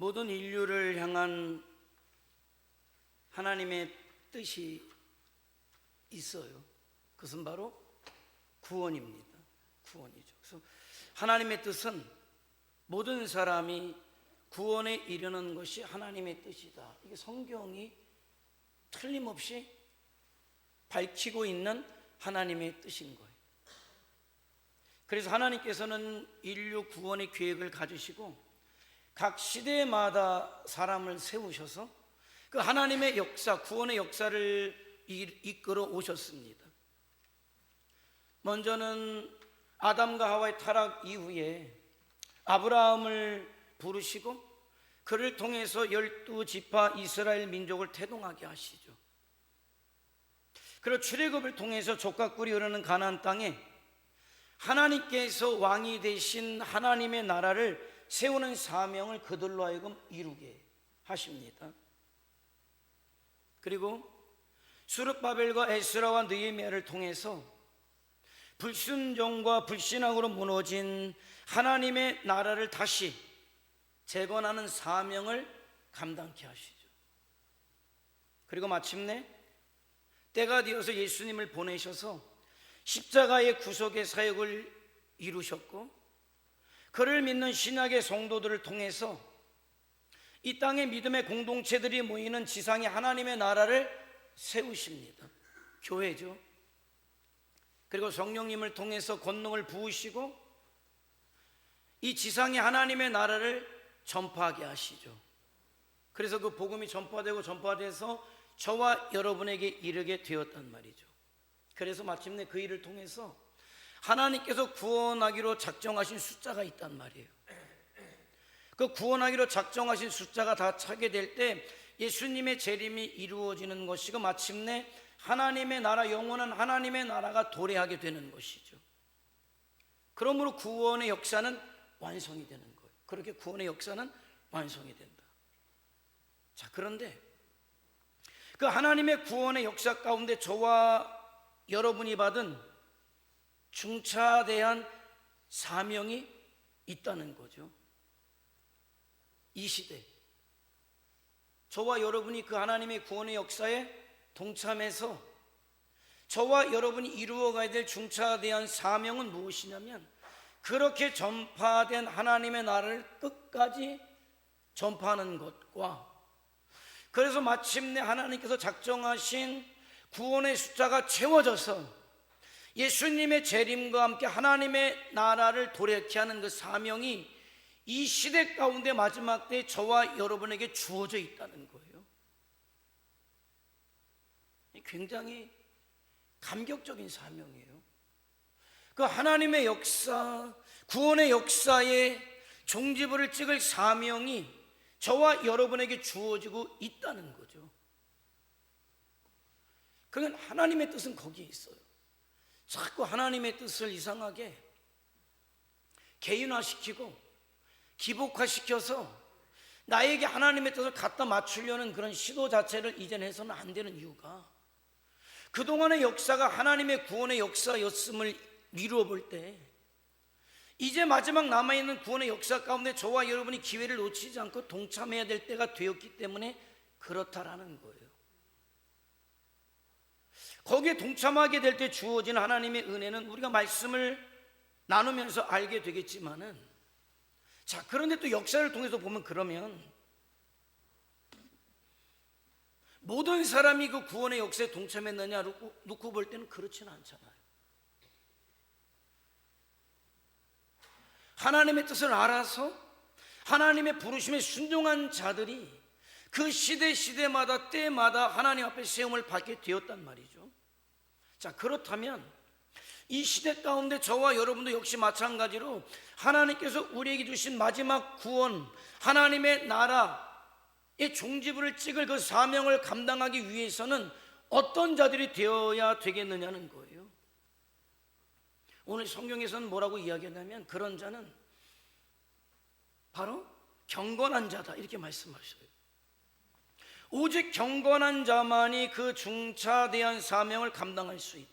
모든 인류를 향한 하나님의 뜻이 있어요. 그것은 바로 구원입니다. 구원이죠. 그래서 하나님의 뜻은 모든 사람이 구원에 이르는 것이 하나님의 뜻이다. 이게 성경이 틀림없이 밝히고 있는 하나님의 뜻인 거예요. 그래서 하나님께서는 인류 구원의 계획을 가지시고 각 시대마다 사람을 세우셔서 그 하나님의 역사, 구원의 역사를 이끌어 오셨습니다. 먼저는 아담과 하와의 타락 이후에 아브라함을 부르시고 그를 통해서 12지파 이스라엘 민족을 태동하게 하시죠. 그리고 출애굽을 통해서 족과 꿀이 흐르는 가나안 땅에 하나님께서 왕이 되신 하나님의 나라를 세우는 사명을 그들로 하여금 이루게 하십니다. 그리고 수르바벨과 에스라와 느헤미야를 통해서 불순종과 불신앙으로 무너진 하나님의 나라를 다시 재건하는 사명을 감당케 하시죠. 그리고 마침내 때가 되어서 예수님을 보내셔서 십자가의 구속의 사역을 이루셨고 그를 믿는 신약의 성도들을 통해서 이 땅의 믿음의 공동체들이 모이는 지상의 하나님의 나라를 세우십니다. 교회죠. 그리고 성령님을 통해서 권능을 부으시고 이 지상의 하나님의 나라를 전파하게 하시죠. 그래서 그 복음이 전파돼서 저와 여러분에게 이르게 되었단 말이죠. 그래서 마침내 그 일을 통해서 하나님께서 구원하기로 작정하신 숫자가 있단 말이에요. 그 구원하기로 작정하신 숫자가 다 차게 될 때 예수님의 재림이 이루어지는 것이고 마침내 하나님의 나라, 영원한 하나님의 나라가 도래하게 되는 것이죠. 그러므로 구원의 역사는 완성이 되는 거예요. 그렇게 구원의 역사는 완성이 된다. 자, 그런데 그 하나님의 구원의 역사 가운데 저와 여러분이 받은 중차대한 사명이 있다는 거죠. 이 시대 저와 여러분이 그 하나님의 구원의 역사에 동참해서 저와 여러분이 이루어가야 될 중차대한 사명은 무엇이냐면 그렇게 전파된 하나님의 나라를 끝까지 전파하는 것과 그래서 마침내 하나님께서 작정하신 구원의 숫자가 채워져서 예수님의 재림과 함께 하나님의 나라를 도래케 하는 그 사명이 이 시대 가운데 마지막 때 저와 여러분에게 주어져 있다는 거예요. 굉장히 감격적인 사명이에요. 그 하나님의 역사, 구원의 역사에 종지부를 찍을 사명이 저와 여러분에게 주어지고 있다는 거죠. 그건 하나님의 뜻은 거기에 있어요. 자꾸 하나님의 뜻을 이상하게 개인화시키고 기복화시켜서 나에게 하나님의 뜻을 갖다 맞추려는 그런 시도 자체를 이제는 해서는 안 되는 이유가 그동안의 역사가 하나님의 구원의 역사였음을 미루어 볼 때 이제 마지막 남아있는 구원의 역사 가운데 저와 여러분이 기회를 놓치지 않고 동참해야 될 때가 되었기 때문에 그렇다라는 거예요. 거기에 동참하게 될 때 주어진 하나님의 은혜는 우리가 말씀을 나누면서 알게 되겠지만은 자, 그런데 또 역사를 통해서 보면 그러면 모든 사람이 그 구원의 역사에 동참했느냐 놓고 볼 때는 그렇지는 않잖아요. 하나님의 뜻을 알아서 하나님의 부르심에 순종한 자들이 그 시대마다 때마다 하나님 앞에 세움을 받게 되었단 말이죠. 자, 그렇다면 이 시대 가운데 저와 여러분도 역시 마찬가지로 하나님께서 우리에게 주신 마지막 구원, 하나님의 나라의 종지부를 찍을 그 사명을 감당하기 위해서는 어떤 자들이 되어야 되겠느냐는 거예요. 오늘 성경에서는 뭐라고 이야기하냐면 그런 자는 바로 경건한 자다 이렇게 말씀하셔요. 오직 경건한 자만이 그 중차대한 사명을 감당할 수 있다.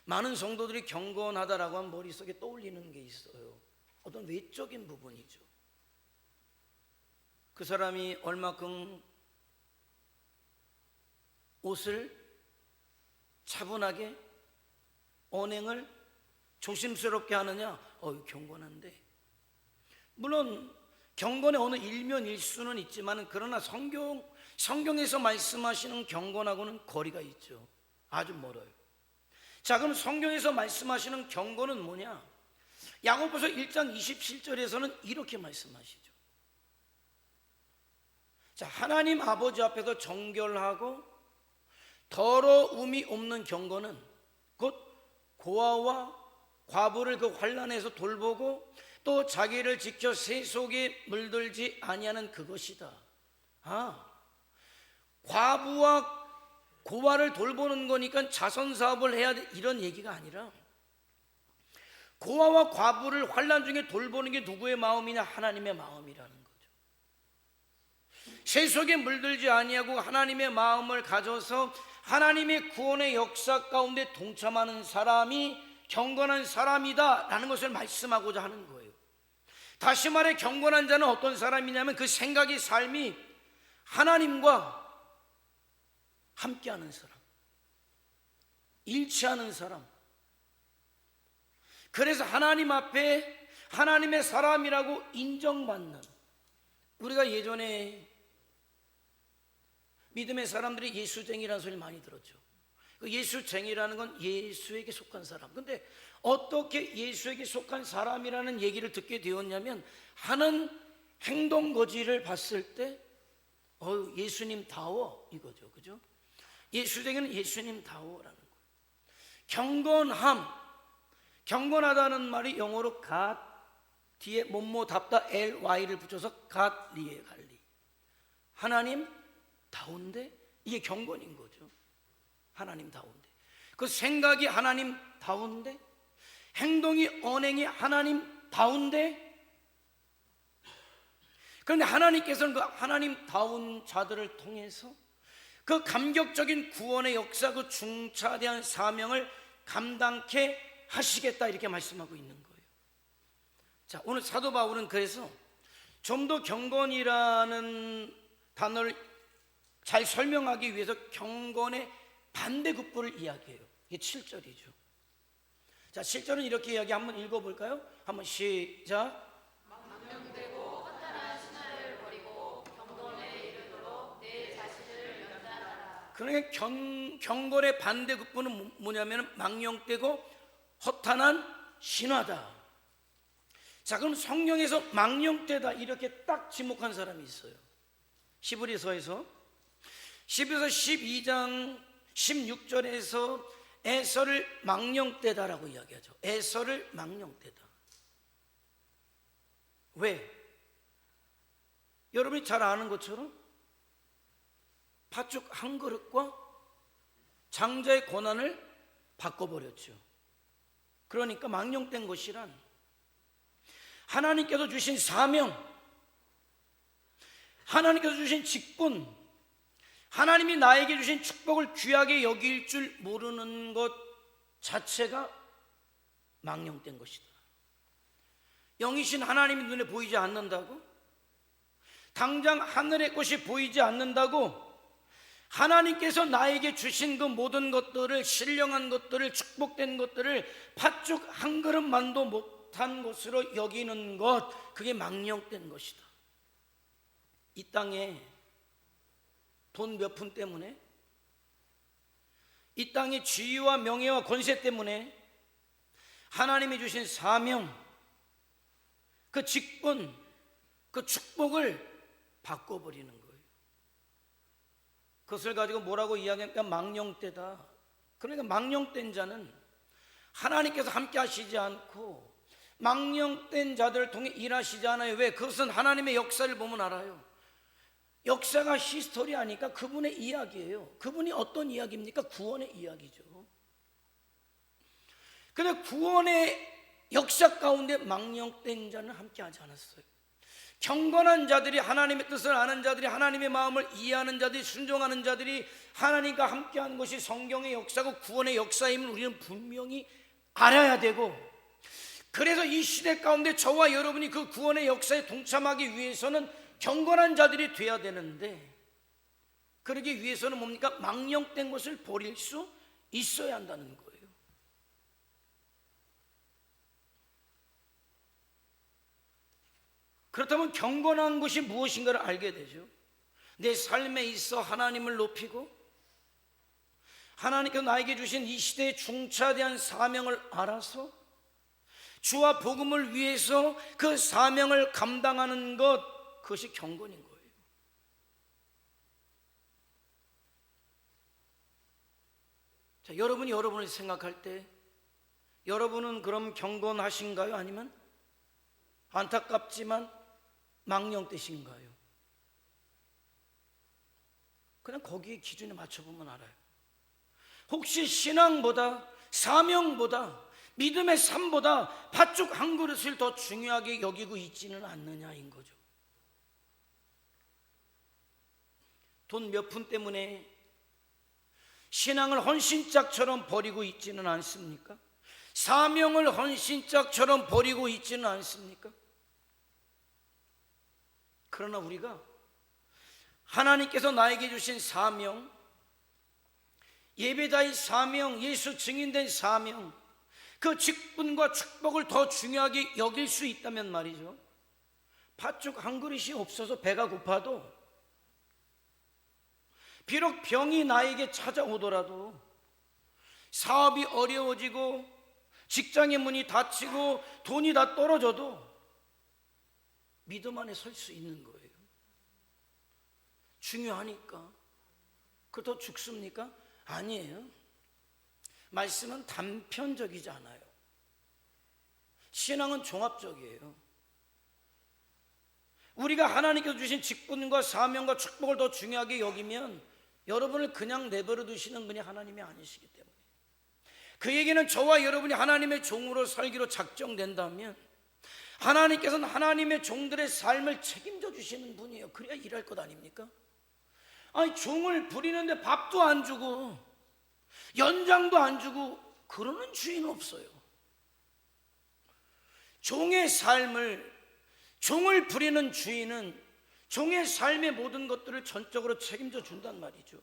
많은 성도들이 경건하다라고 하면 머릿속에 떠올리는 게 있어요. 어떤 외적인 부분이죠. 그 사람이 얼마큼 옷을 차분하게 언행을 조심스럽게 하느냐? 경건한데. 물론 경건의 어느 일면일수는 있지만, 그러나 성경에서 말씀하시는 경건하고는 거리가 있죠. 아주 멀어요. 자, 그럼 성경에서 말씀하시는 경건은 뭐냐? 야고보서 1장 27절에서는 이렇게 말씀하시죠. 자, 하나님 아버지 앞에서 정결하고 더러움이 없는 경건은 곧 고아와 과부를 그 환난에서 돌보고 또 자기를 지켜 세속에 물들지 아니하는 그것이다. 과부와 고아를 돌보는 거니까 자선 사업을 해야 돼, 이런 얘기가 아니라, 고아와 과부를 환난 중에 돌보는 게 누구의 마음이냐? 하나님의 마음이라는 거죠. 세속에 물들지 아니하고 하나님의 마음을 가져서 하나님의 구원의 역사 가운데 동참하는 사람이 경건한 사람이다 라는 것을 말씀하고자 하는 거예요. 다시 말해 경건한 자는 어떤 사람이냐면, 그 생각이, 삶이 하나님과 함께하는 사람, 일치하는 사람. 그래서 하나님 앞에 하나님의 사람이라고 인정받는, 우리가 예전에 믿음의 사람들이 예수쟁이라는 소리 많이 들었죠. 그 예수쟁이라는 건 예수에게 속한 사람. 근데 어떻게 예수에게 속한 사람이라는 얘기를 듣게 되었냐면, 하는 행동 거지를 봤을 때 예수님다워, 이거죠. 그죠? 예수쟁이는 예수님다워라는 거예요. 경건함, 경건하다는 말이 영어로 God, 뒤에 뭐뭐답다 ly를 붙여서 god리에 갈리, 하나님 다운데, 이게 경건인 거죠. 하나님 다운데, 그 생각이 하나님 다운데, 행동이, 언행이 하나님 다운데. 그런데 하나님께서는 그 하나님 다운 자들을 통해서 그 감격적인 구원의 역사, 그 중차대한 사명을 감당케 하시겠다, 이렇게 말씀하고 있는 거예요. 자, 오늘 사도 바울은 그래서 좀 더 경건이라는 단어를 잘 설명하기 위해서 경건의 반대급부를 이야기해요. 이게 7절이죠. 자, 7절은 이렇게 이야기, 한번 읽어볼까요? 한번 시작. 망령되고 허탄한 신화를 버리고 경건에 이르도록 내 자신을 연단하라. 그러니까 경건의 반대급부는 뭐냐면 망령되고 허탄한 신화다. 자, 그럼 성경에서 망령되다 이렇게 딱 지목한 사람이 있어요. 히브리서에서 12장 16절에서 에서를 망령되다라고 이야기하죠. 에서를 망령되다. 왜? 여러분이 잘 아는 것처럼 팥죽 한 그릇과 장자의 고난을 바꿔버렸죠. 그러니까 망령된 것이란, 하나님께서 주신 사명, 하나님께서 주신 직분, 하나님이 나에게 주신 축복을 귀하게 여길 줄 모르는 것 자체가 망령된 것이다. 영이신 하나님이 눈에 보이지 않는다고? 당장 하늘의 것이 보이지 않는다고? 하나님께서 나에게 주신 그 모든 것들을, 신령한 것들을, 축복된 것들을 팥죽 한 그릇만도 못한 것으로 여기는 것, 그게 망령된 것이다. 이 땅에 돈 몇 푼 때문에, 이 땅의 지위와 명예와 권세 때문에 하나님이 주신 사명, 그 직분, 그 축복을 바꿔버리는 거예요. 그것을 가지고 뭐라고 이야기하니까 망령되다. 그러니까 망령된 자는 하나님께서 함께 하시지 않고 망령된 자들을 통해 일하시지 않아요. 왜? 그것은 하나님의 역사를 보면 알아요. 역사가 히스토리 아니까 그분의 이야기예요. 그분이 어떤 이야기입니까? 구원의 이야기죠. 그런데 구원의 역사 가운데 망령된 자는 함께 하지 않았어요. 경건한 자들이, 하나님의 뜻을 아는 자들이, 하나님의 마음을 이해하는 자들이, 순종하는 자들이 하나님과 함께하는 것이 성경의 역사고 구원의 역사임을 우리는 분명히 알아야 되고, 그래서 이 시대 가운데 저와 여러분이 그 구원의 역사에 동참하기 위해서는 경건한 자들이 돼야 되는데, 그러기 위해서는 뭡니까? 망령된 것을 버릴 수 있어야 한다는 거예요. 그렇다면 경건한 것이 무엇인가를 알게 되죠. 내 삶에 있어 하나님을 높이고 하나님께서 나에게 주신 이 시대의 중차대한 사명을 알아서 주와 복음을 위해서 그 사명을 감당하는 것, 그것이 경건인 거예요. 자, 여러분이 여러분을 생각할 때 여러분은 그럼 경건하신가요? 아니면 안타깝지만 망령되신가요? 그냥 거기에 기준에 맞춰보면 알아요. 혹시 신앙보다, 사명보다, 믿음의 삶보다 팥죽 한 그릇을 더 중요하게 여기고 있지는 않느냐인 거죠. 돈 몇 푼 때문에 신앙을 헌신짝처럼 버리고 있지는 않습니까? 사명을 헌신짝처럼 버리고 있지는 않습니까? 그러나 우리가 하나님께서 나에게 주신 사명, 예배자의 사명, 예수 증인된 사명, 그 직분과 축복을 더 중요하게 여길 수 있다면 말이죠, 팥죽 한 그릇이 없어서 배가 고파도, 비록 병이 나에게 찾아오더라도, 사업이 어려워지고 직장의 문이 닫히고 돈이 다 떨어져도 믿음 안에 설 수 있는 거예요. 중요하니까. 그거 더 죽습니까? 아니에요. 말씀은 단편적이지 않아요. 신앙은 종합적이에요. 우리가 하나님께서 주신 직분과 사명과 축복을 더 중요하게 여기면 여러분을 그냥 내버려 두시는 분이 하나님이 아니시기 때문에, 그 얘기는 저와 여러분이 하나님의 종으로 살기로 작정된다면 하나님께서는 하나님의 종들의 삶을 책임져 주시는 분이에요. 그래야 일할 것 아닙니까? 아니, 종을 부리는데 밥도 안 주고 연장도 안 주고 그러는 주인 없어요. 종의 삶을, 종을 부리는 주인은 종의 삶의 모든 것들을 전적으로 책임져 준단 말이죠.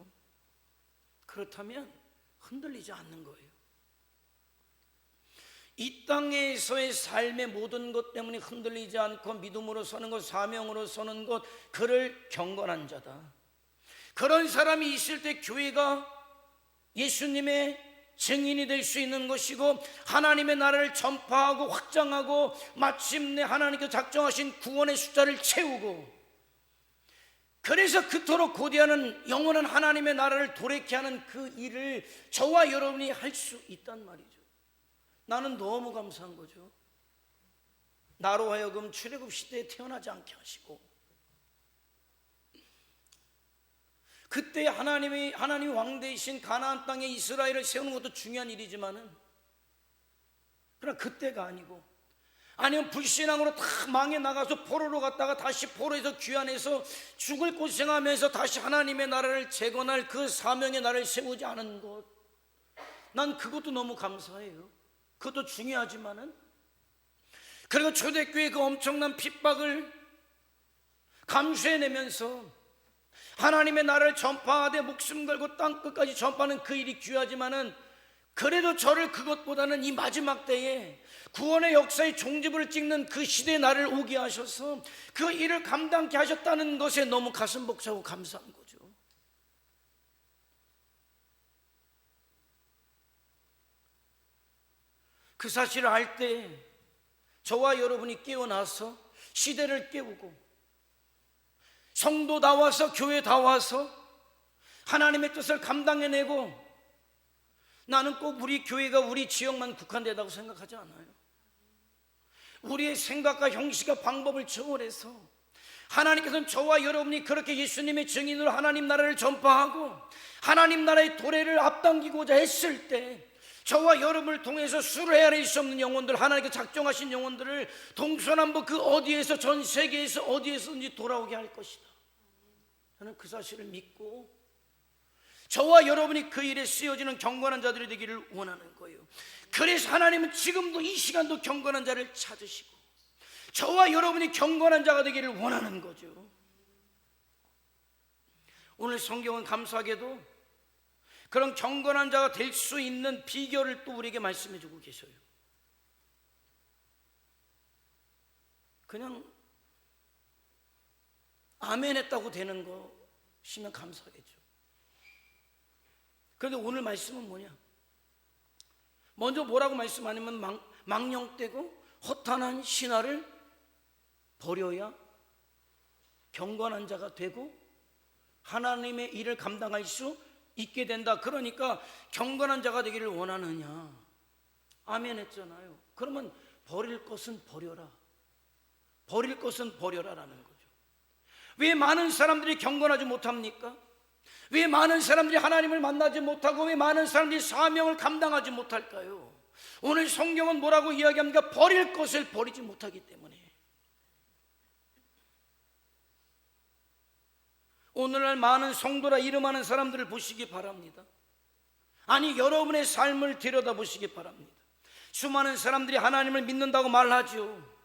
그렇다면 흔들리지 않는 거예요. 이 땅에서의 삶의 모든 것 때문에 흔들리지 않고 믿음으로 서는 것, 사명으로 서는 것, 그를 경건한 자다. 그런 사람이 있을 때 교회가 예수님의 증인이 될 수 있는 것이고, 하나님의 나라를 전파하고 확장하고 마침내 하나님께서 작정하신 구원의 숫자를 채우고, 그래서 그토록 고대하는 영원한 하나님의 나라를 도래케 하는 그 일을 저와 여러분이 할 수 있단 말이죠. 나는 너무 감사한 거죠. 나로 하여금 출애굽 시대에 태어나지 않게 하시고, 그때 하나님 왕대이신 가나안 땅에 이스라엘을 세우는 것도 중요한 일이지만은, 그러나 그때가 아니고, 아니면 불신앙으로 다 망해 나가서 포로로 갔다가 다시 포로에서 귀환해서 죽을 고생하면서 다시 하나님의 나라를 재건할 그 사명의 나라를 세우지 않은 것, 난 그것도 너무 감사해요. 그것도 중요하지만은, 그리고 초대교회 그 엄청난 핍박을 감수해내면서 하나님의 나라를 전파하되 목숨 걸고 땅 끝까지 전파하는 그 일이 귀하지만은, 그래도 저를 그것보다는 이 마지막 때에 구원의 역사의 종지부를 찍는 그 시대의 날을 오게 하셔서 그 일을 감당케 하셨다는 것에 너무 가슴 벅차고 감사한 거죠. 그 사실을 알 때 저와 여러분이 깨어나서 시대를 깨우고, 성도 나와서 교회 다 와서 하나님의 뜻을 감당해내고, 나는 꼭 우리 교회가 우리 지역만 국한되다고 생각하지 않아요. 우리의 생각과 형식과 방법을 초월해서 하나님께서는 저와 여러분이 그렇게 예수님의 증인으로 하나님 나라를 전파하고 하나님 나라의 도래를 앞당기고자 했을 때, 저와 여러분을 통해서 수레아릴 수 없는 영혼들, 하나님께서 작정하신 영혼들을 동서남북 그 어디에서, 전 세계에서 어디에서든지 돌아오게 할 것이다. 저는 그 사실을 믿고 저와 여러분이 그 일에 쓰여지는 경건한 자들이 되기를 원하는 거예요. 그래서 하나님은 지금도 이 시간도 경건한 자를 찾으시고 저와 여러분이 경건한 자가 되기를 원하는 거죠. 오늘 성경은 감사하게도 그런 경건한 자가 될 수 있는 비결을 또 우리에게 말씀해 주고 계셔요. 그냥 아멘 했다고 되는 것이면 감사하겠죠. 그런데 오늘 말씀은 뭐냐? 먼저 뭐라고 말씀하냐면 망령되고 허탄한 신화를 버려야 경건한 자가 되고 하나님의 일을 감당할 수 있게 된다. 그러니까 경건한 자가 되기를 원하느냐? 아멘 했잖아요. 그러면 버릴 것은 버려라. 버릴 것은 버려라라는 거죠. 왜 많은 사람들이 경건하지 못합니까? 왜 많은 사람들이 하나님을 만나지 못하고 왜 많은 사람들이 사명을 감당하지 못할까요? 오늘 성경은 뭐라고 이야기합니까? 버릴 것을 버리지 못하기 때문에. 오늘날 많은 성도라 이름하는 사람들을 보시기 바랍니다. 아니, 여러분의 삶을 들여다보시기 바랍니다. 수많은 사람들이 하나님을 믿는다고 말하죠.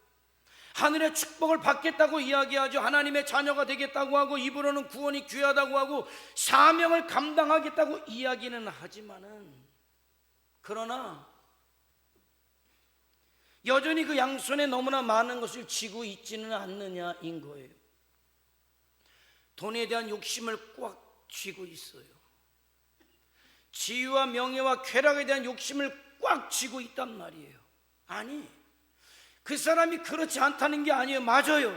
하늘의 축복을 받겠다고 이야기하죠. 하나님의 자녀가 되겠다고 하고 입으로는 구원이 귀하다고 하고 사명을 감당하겠다고 이야기는 하지만은, 그러나 여전히 그 양손에 너무나 많은 것을 쥐고 있지는 않느냐인 거예요. 돈에 대한 욕심을 꽉 쥐고 있어요. 지위와 명예와 쾌락에 대한 욕심을 꽉 쥐고 있단 말이에요. 아니, 그 사람이 그렇지 않다는 게 아니에요. 맞아요.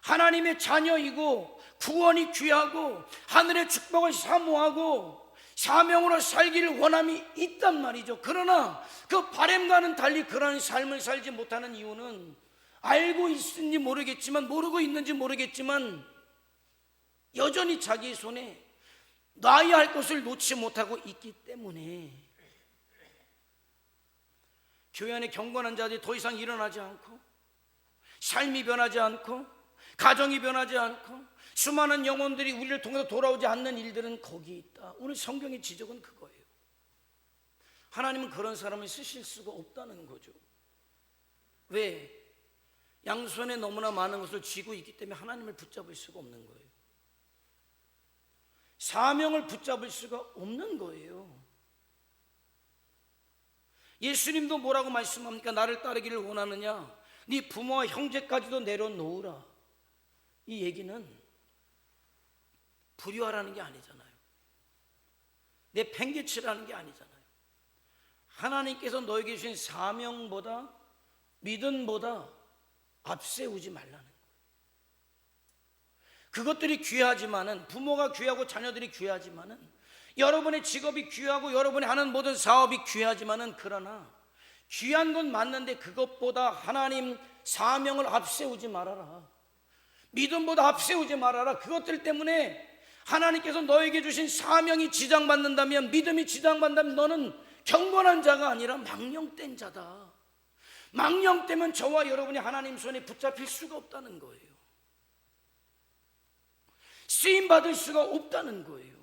하나님의 자녀이고 구원이 귀하고 하늘의 축복을 사모하고 사명으로 살기를 원함이 있단 말이죠. 그러나 그 바람과는 달리 그런 삶을 살지 못하는 이유는 알고 있는지 모르겠지만, 모르고 있는지 모르겠지만 여전히 자기 손에 놔야 할 것을 놓지 못하고 있기 때문에 교회 안에 경건한 자들이 더 이상 일어나지 않고 삶이 변하지 않고 가정이 변하지 않고 수많은 영혼들이 우리를 통해서 돌아오지 않는 일들은 거기 있다. 오늘 성경의 지적은 그거예요. 하나님은 그런 사람을 쓰실 수가 없다는 거죠. 왜? 양손에 너무나 많은 것을 쥐고 있기 때문에 하나님을 붙잡을 수가 없는 거예요. 사명을 붙잡을 수가 없는 거예요. 예수님도 뭐라고 말씀합니까? 나를 따르기를 원하느냐? 네 부모와 형제까지도 내려놓으라. 이 얘기는 불효하라는 게 아니잖아요. 내 팽개치라는 게 아니잖아요. 하나님께서 너에게 주신 사명보다 믿음보다 앞세우지 말라는 거예요. 그것들이 귀하지만은, 부모가 귀하고 자녀들이 귀하지만은, 여러분의 직업이 귀하고 여러분이 하는 모든 사업이 귀하지만은, 그러나 귀한 건 맞는데 그것보다 하나님 사명을 앞세우지 말아라. 믿음보다 앞세우지 말아라. 그것들 때문에 하나님께서 너에게 주신 사명이 지장받는다면, 믿음이 지장받는다면 너는 경건한 자가 아니라 망령된 자다. 망령되면 저와 여러분이 하나님 손에 붙잡힐 수가 없다는 거예요. 쓰임받을 수가 없다는 거예요.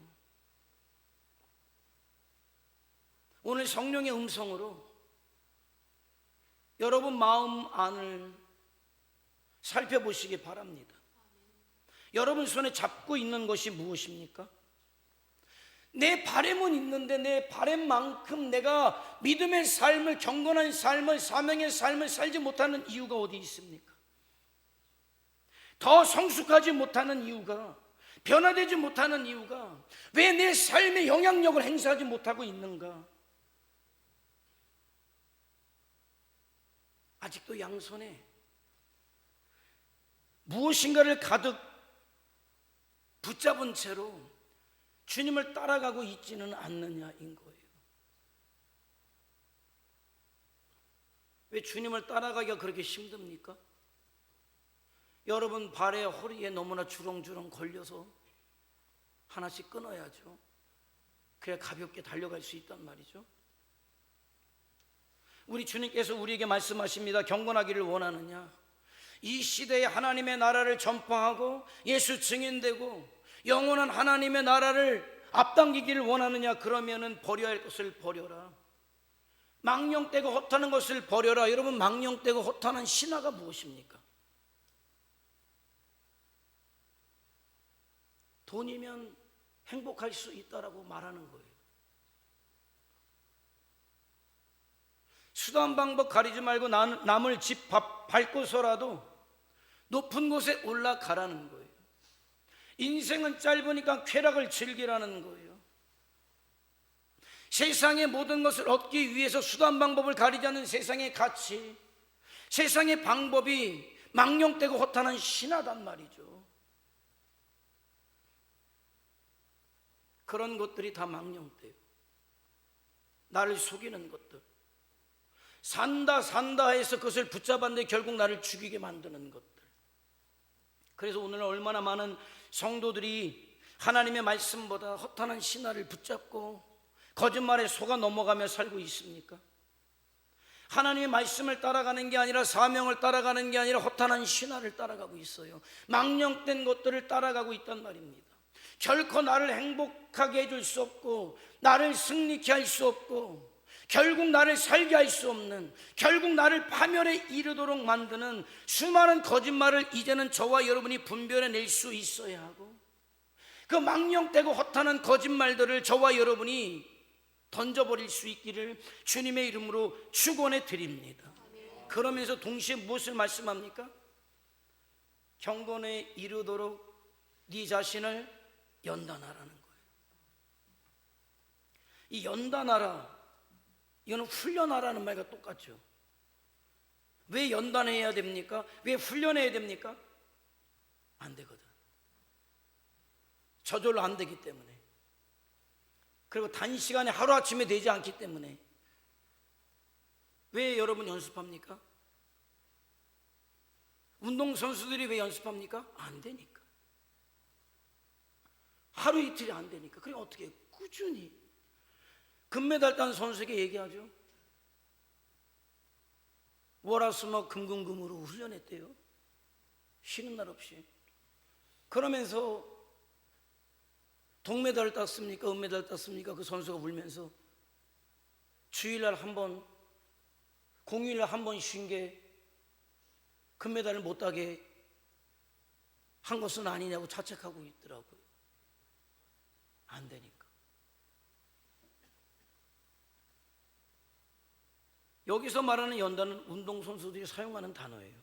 오늘 성령의 음성으로 여러분 마음 안을 살펴보시기 바랍니다. 여러분 손에 잡고 있는 것이 무엇입니까? 내 바램은 있는데 내 바램만큼 내가 믿음의 삶을, 경건한 삶을, 사명의 삶을 살지 못하는 이유가 어디 있습니까? 더 성숙하지 못하는 이유가, 변화되지 못하는 이유가, 왜 내 삶에 영향력을 행사하지 못하고 있는가? 아직도 양손에 무엇인가를 가득 붙잡은 채로 주님을 따라가고 있지는 않느냐인 거예요. 왜 주님을 따라가기가 그렇게 힘듭니까? 여러분 발에 허리에 너무나 주렁주렁 걸려서 하나씩 끊어야죠. 그래야 가볍게 달려갈 수 있단 말이죠. 우리 주님께서 우리에게 말씀하십니다. 경건하기를 원하느냐? 이 시대에 하나님의 나라를 전파하고 예수 증인되고 영원한 하나님의 나라를 앞당기기를 원하느냐? 그러면은 버려야 할 것을 버려라. 망령되고 허탄한 것을 버려라. 여러분, 망령되고 허탄한 신화가 무엇입니까? 돈이면 행복할 수 있다라고 말하는 거예요. 수단 방법 가리지 말고 남을 집 밟고서라도 높은 곳에 올라가라는 거예요. 인생은 짧으니까 쾌락을 즐기라는 거예요. 세상의 모든 것을 얻기 위해서 수단 방법을 가리지 않는 세상의 가치, 세상의 방법이 망령되고 허탄한 신하단 말이죠. 그런 것들이 다 망령돼요. 나를 속이는 것들, 산다 해서 그것을 붙잡았는데 결국 나를 죽이게 만드는 것들. 그래서 오늘 얼마나 많은 성도들이 하나님의 말씀보다 허탄한 신화를 붙잡고 거짓말에 속아 넘어가며 살고 있습니까? 하나님의 말씀을 따라가는 게 아니라, 사명을 따라가는 게 아니라 허탄한 신화를 따라가고 있어요. 망령된 것들을 따라가고 있단 말입니다. 결코 나를 행복하게 해줄 수 없고, 나를 승리케 할 수 없고, 결국 나를 살게 할 수 없는, 결국 나를 파멸에 이르도록 만드는 수많은 거짓말을 이제는 저와 여러분이 분별해낼 수 있어야 하고, 그 망령되고 허탄한 거짓말들을 저와 여러분이 던져버릴 수 있기를 주님의 이름으로 축원해 드립니다. 그러면서 동시에 무엇을 말씀합니까? 경건에 이르도록 네 자신을 연단하라는 거예요. 이 연단하라, 이거는 훈련하라는 말과 똑같죠. 왜 연단해야 됩니까? 왜 훈련해야 됩니까? 안 되거든. 저절로 안 되기 때문에. 그리고 단시간에 하루아침에 되지 않기 때문에. 왜 여러분 연습합니까? 운동선수들이 왜 연습합니까? 안 되니까. 하루 이틀이 안 되니까. 그럼 어떻게 해요? 꾸준히. 금메달 딴 선수에게 얘기하죠. 월화수목 금금금으로 훈련했대요. 쉬는 날 없이. 그러면서 동메달을 땄습니까? 은메달을 땄습니까? 그 선수가 울면서 주일날 한 번, 공휴일날 한 번 쉰 게 금메달을 못 따게 한 것은 아니냐고 자책하고 있더라고요. 안 되니까. 여기서 말하는 연단은 운동선수들이 사용하는 단어예요.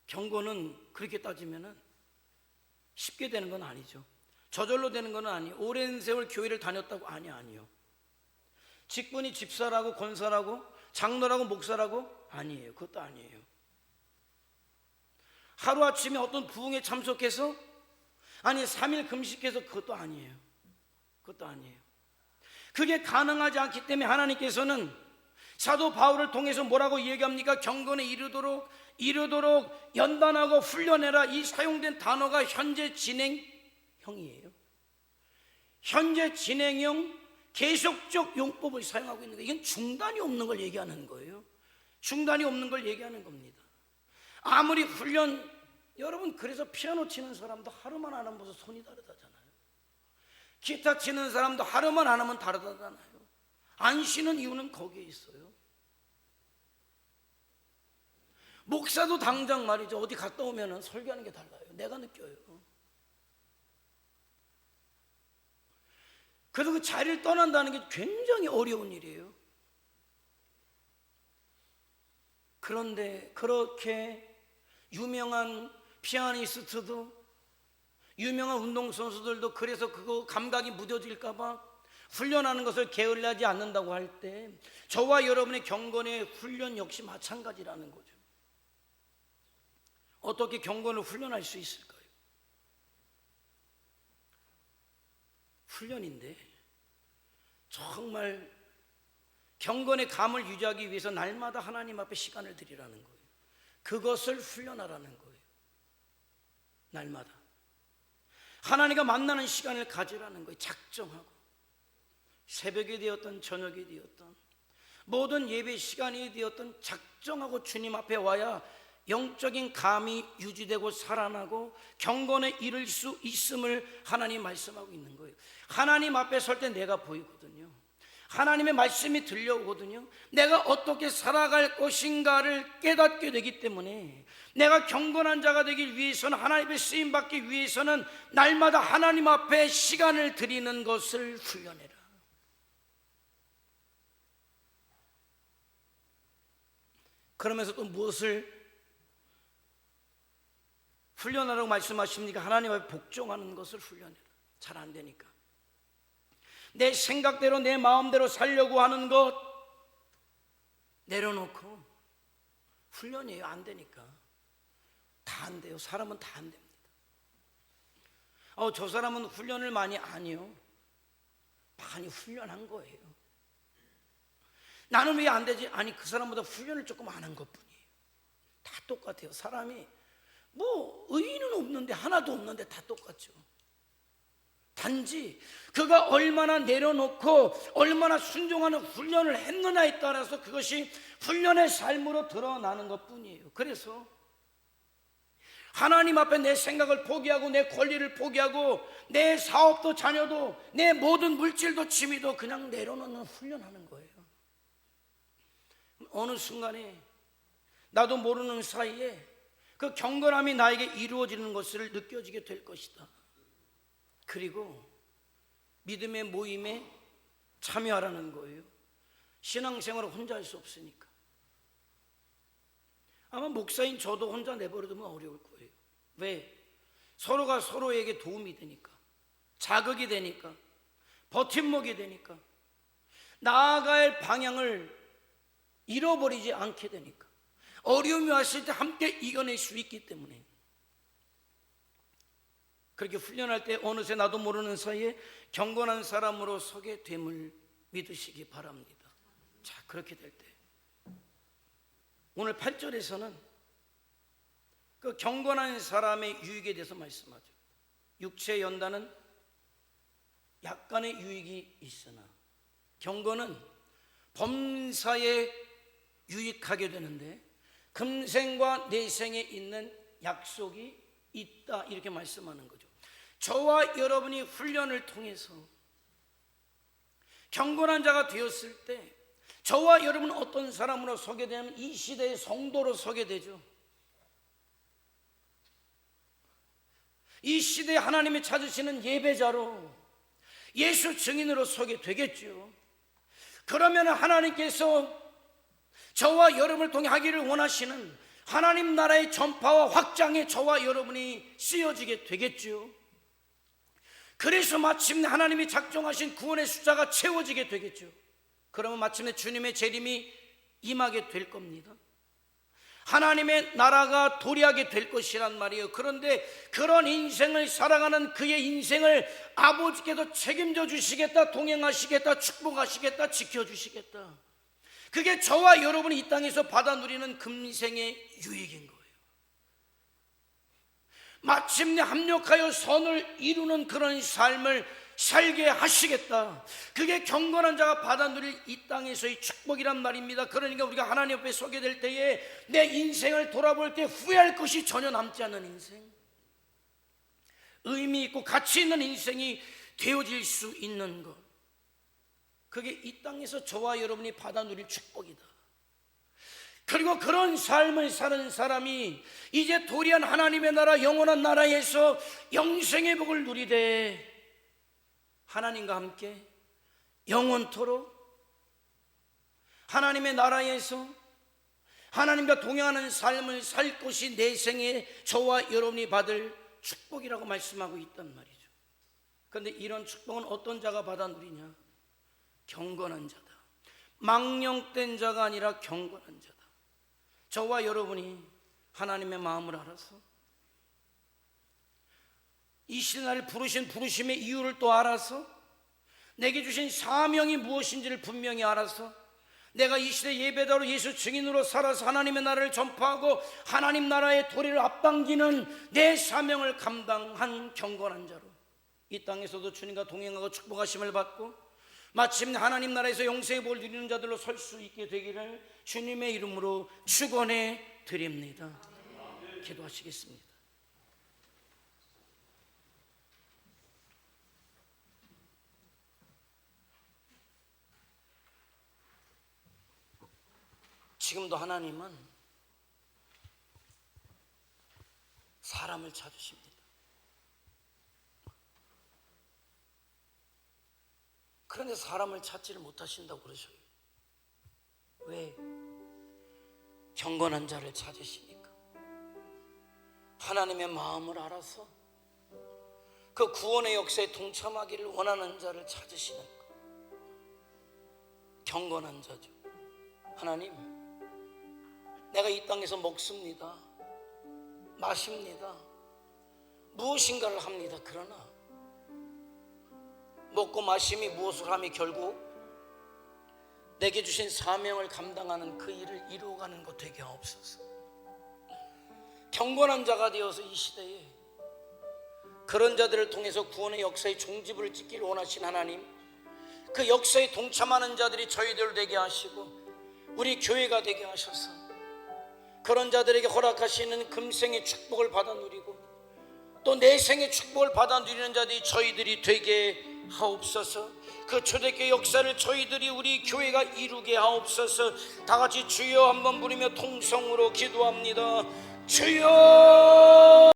경고는 그렇게 따지면은 쉽게 되는 건 아니죠. 저절로 되는 건 아니에요. 오랜 세월 교회를 다녔다고 아니요. 직분이 집사라고 권사라고 장로라고 목사라고 아니에요. 그것도 아니에요. 하루아침에 어떤 부흥에 참석해서, 아니 3일 금식해서, 그것도 아니에요. 그것도 아니에요. 그게 가능하지 않기 때문에 하나님께서는 사도 바울을 통해서 뭐라고 얘기합니까? 경건에 이르도록 연단하고 훈련해라. 이 사용된 단어가 현재 진행형이에요. 현재 진행형 계속적 용법을 사용하고 있는 거예요. 이건 중단이 없는 걸 얘기하는 거예요. 중단이 없는 걸 얘기하는 겁니다. 아무리 훈련, 여러분 그래서 피아노 치는 사람도 하루만 안 하면 벌써 손이 다르다잖아요. 기타 치는 사람도 하루만 안 하면 다르다잖아요. 안 쉬는 이유는 거기에 있어요. 목사도 당장 말이죠, 어디 갔다 오면 설교하는 게 달라요. 내가 느껴요. 그래서 그 자리를 떠난다는 게 굉장히 어려운 일이에요. 그런데 그렇게 유명한 피아니스트도, 유명한 운동선수들도 그래서 그거 감각이 무뎌질까봐 훈련하는 것을 게을리하지 않는다고 할 때, 저와 여러분의 경건의 훈련 역시 마찬가지라는 거죠. 어떻게 경건을 훈련할 수 있을까요? 훈련인데 정말 경건의 감을 유지하기 위해서 날마다 하나님 앞에 시간을 드리라는 거예요. 그것을 훈련하라는 거예요. 날마다 하나님과 만나는 시간을 가지라는 거예요. 작정하고 새벽이 되었던 저녁이 되었던 모든 예배 시간이 되었던 작정하고 주님 앞에 와야 영적인 감이 유지되고 살아나고 경건에 이를 수 있음을 하나님 말씀하고 있는 거예요. 하나님 앞에 설 때 내가 보이거든요. 하나님의 말씀이 들려오거든요. 내가 어떻게 살아갈 것인가를 깨닫게 되기 때문에 내가 경건한 자가 되기 위해서는, 하나님의 쓰임받기 위해서는 날마다 하나님 앞에 시간을 드리는 것을 훈련해라. 그러면서 또 무엇을 훈련하라고 말씀하십니까? 하나님 앞에 복종하는 것을 훈련해라. 잘 안 되니까 내 생각대로 내 마음대로 살려고 하는 것 내려놓고 훈련이에요. 안 되니까. 다 안 돼요. 사람은 다 안 됩니다. 저 사람은 훈련을 많이 아니요. 많이 훈련한 거예요. 나는 왜 안 되지? 아니, 그 사람보다 훈련을 조금 안 한 것뿐이에요. 다 똑같아요. 사람이 뭐 의의는 없는데, 하나도 없는데 다 똑같죠. 단지 그가 얼마나 내려놓고 얼마나 순종하는 훈련을 했느냐에 따라서 그것이 훈련의 삶으로 드러나는 것뿐이에요. 그래서 하나님 앞에 내 생각을 포기하고 내 권리를 포기하고 내 사업도 자녀도 내 모든 물질도 취미도 그냥 내려놓는 훈련하는 거예요. 어느 순간에 나도 모르는 사이에 그 경건함이 나에게 이루어지는 것을 느껴지게 될 것이다. 그리고 믿음의 모임에 참여하라는 거예요. 신앙생활을 혼자 할 수 없으니까. 아마 목사인 저도 혼자 내버려두면 어려울 거예요. 왜? 서로가 서로에게 도움이 되니까, 자극이 되니까, 버팀목이 되니까, 나아갈 방향을 잃어버리지 않게 되니까, 어려움이 왔을 때 함께 이겨낼 수 있기 때문에. 그렇게 훈련할 때 어느새 나도 모르는 사이에 경건한 사람으로 서게 됨을 믿으시기 바랍니다. 자, 그렇게 될 때 오늘 8절에서는 그 경건한 사람의 유익에 대해서 말씀하죠. 육체의 연단은 약간의 유익이 있으나 경건은 범사에 유익하게 되는데 금생과 내생에 있는 약속이 있다, 이렇게 말씀하는 거죠. 저와 여러분이 훈련을 통해서 경건한 자가 되었을 때 저와 여러분은 어떤 사람으로 서게 되냐면 이 시대의 성도로 서게 되죠. 이 시대에 하나님이 찾으시는 예배자로, 예수 증인으로 서게 되겠죠. 그러면 하나님께서 저와 여러분을 통해 하기를 원하시는 하나님 나라의 전파와 확장에 저와 여러분이 쓰여지게 되겠죠. 그래서 마침내 하나님이 작정하신 구원의 숫자가 채워지게 되겠죠. 그러면 마침내 주님의 재림이 임하게 될 겁니다. 하나님의 나라가 도래하게 될 것이란 말이에요. 그런데 그런 인생을 살아가는 그의 인생을 아버지께서 책임져 주시겠다, 동행하시겠다, 축복하시겠다, 지켜주시겠다. 그게 저와 여러분이 이 땅에서 받아 누리는 금생의 유익인 거예요. 마침내 합력하여 선을 이루는 그런 삶을 살게 하시겠다. 그게 경건한 자가 받아 누릴 이 땅에서의 축복이란 말입니다. 그러니까 우리가 하나님 앞에 서게 될 때에 내 인생을 돌아볼 때 후회할 것이 전혀 남지 않는 인생, 의미 있고 가치 있는 인생이 되어질 수 있는 것, 그게 이 땅에서 저와 여러분이 받아 누릴 축복이다. 그리고 그런 삶을 사는 사람이 이제 도리한 하나님의 나라, 영원한 나라에서 영생의 복을 누리되 하나님과 함께 영원토록 하나님의 나라에서 하나님과 동행하는 삶을 살 것이 내 생에 저와 여러분이 받을 축복이라고 말씀하고 있단 말이죠. 그런데 이런 축복은 어떤 자가 받아 누리냐? 경건한 자다. 망령된 자가 아니라 경건한 자다. 저와 여러분이 하나님의 마음을 알아서 이 시대를 부르신 부르심의 이유를 또 알아서 내게 주신 사명이 무엇인지를 분명히 알아서 내가 이 시대 예배자로 예수 증인으로 살아서 하나님의 나라를 전파하고 하나님 나라의 도리를 앞당기는 내 사명을 감당한 경건한 자로 이 땅에서도 주님과 동행하고 축복하심을 받고 마침내 하나님 나라에서 영생의 복을 누리는 자들로 설 수 있게 되기를 주님의 이름으로 축원해 드립니다. 기도하시겠습니다. 지금도 하나님은 사람을 찾으십니다. 그런데 사람을 찾지를 못하신다고 그러셔요. 왜? 경건한 자를 찾으시니까. 하나님의 마음을 알아서 그 구원의 역사에 동참하기를 원하는 자를 찾으시는 것. 경건한 자죠. 하나님, 내가 이 땅에서 먹습니다, 마십니다, 무엇인가를 합니다. 그러나 먹고 마심이 무엇을 함이 결국 내게 주신 사명을 감당하는 그 일을 이루어가는 것 되게 하옵소서. 경건한 자가 되어서 이 시대에 그런 자들을 통해서 구원의 역사의 종지부를 찍기를 원하신 하나님, 그 역사에 동참하는 자들이 저희들 되게 하시고 우리 교회가 되게 하셔서 그런 자들에게 허락하시는 금생의 축복을 받아 누리고 또 내생의 축복을 받아 누리는 자들이 저희들이 되게 하옵소서. 그 초대교회 역사를 저희들이 우리 교회가 이루게 하옵소서. 다 같이 주여 한번 부르며 통성으로 기도합니다. 주여.